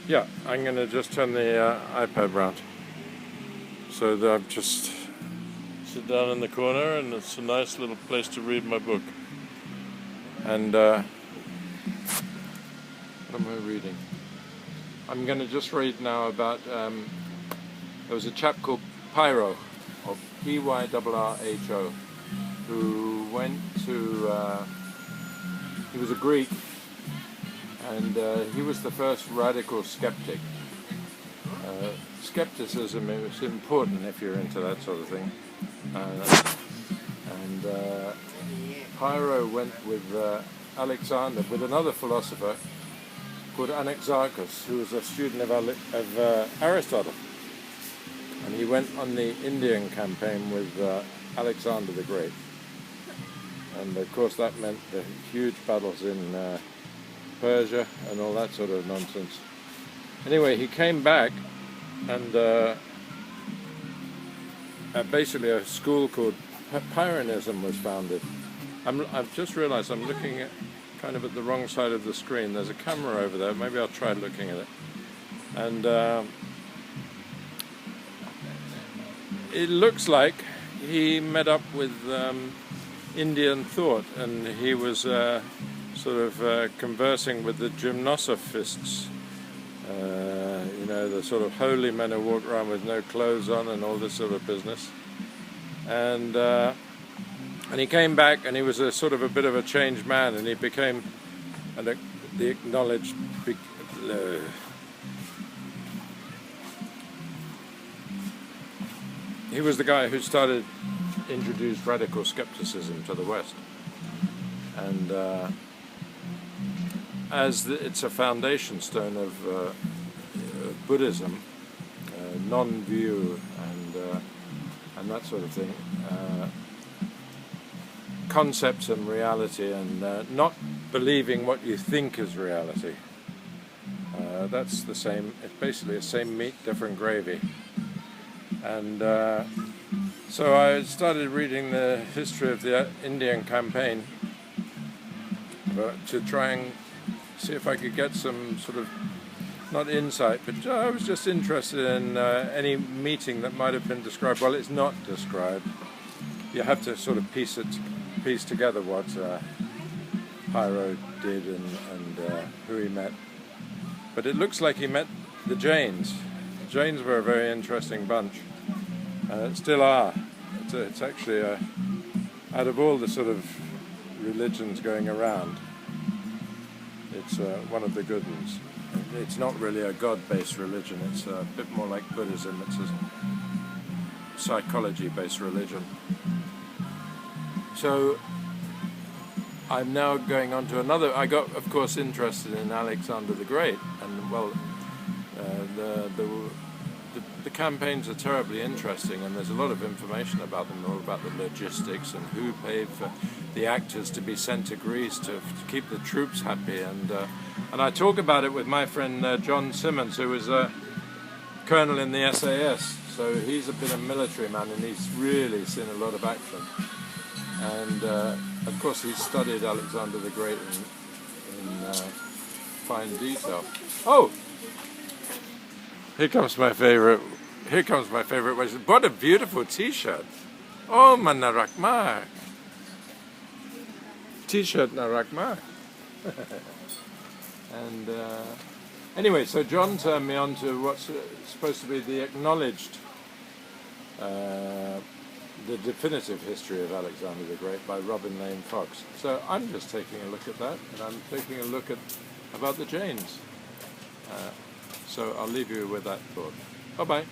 Yeah, I'm going to just turn the iPad round so that I've just sit down in the corner, and it's a nice little place to read my book. And what am I reading? I'm going to just read now about there was a chap called Pyrrho, or Pyrrho, who went to he was a Greek, and he was the first radical skeptic. Skepticism is important if you're into that sort of thing. And Pyrrho went with Alexander, with another philosopher called Anaxarchus, who was a student of Aristotle. And he went on the Indian campaign with Alexander the Great. And of course that meant the huge battles in Persia and all that sort of nonsense. Anyway, he came back, and basically a school called Pyrrhonism was founded. I've just realized I'm looking at kind of at the wrong side of the screen. There's a camera over there. Maybe I'll try looking at it. And it looks like he met up with Indian thought, and he was sort of conversing with the gymnosophists, the sort of holy men who walk around with no clothes on and all this sort of business. And he came back, and he was a sort of a bit of a changed man, and he became the acknowledged he was the guy who introduced radical skepticism to the West. And it's a foundation stone of Buddhism, non-view and that sort of thing, concepts and reality, and not believing what you think is reality. That's the same. It's basically the same meat, different gravy. And so I started reading the history of the Indian campaign to try and see if I could get some sort of, not insight, but I was just interested in any meeting that might have been described. Well, it's not described. You have to sort of piece together what Pyrrho did and who he met. But it looks like he met the Jains. The Jains were a very interesting bunch. Still are. It's actually out of all the sort of religions going around, it's one of the good ones. It's not really a God-based religion. It's a bit more like Buddhism. It's a psychology-based religion. So I'm now going on to another. I got, of course, interested in Alexander the Great, and the campaigns are terribly interesting, and there's a lot of information about them, all about the logistics and who paid for the actors to be sent to Greece to keep the troops happy, and I talk about it with my friend John Simmons, who was a colonel in the SAS, so he's been a military man, and he's really seen a lot of action, and of course he's studied Alexander the Great in fine detail. Oh! Here comes my favorite question. What a beautiful T-shirt! Oh, man, narakmak. T-shirt narakmak. And anyway, so John turned me on to what's supposed to be the acknowledged, the definitive history of Alexander the Great by Robin Lane Fox. So I'm just taking a look at that, and I'm taking a look about the Jains. So I'll leave you with that thought. Bye-bye.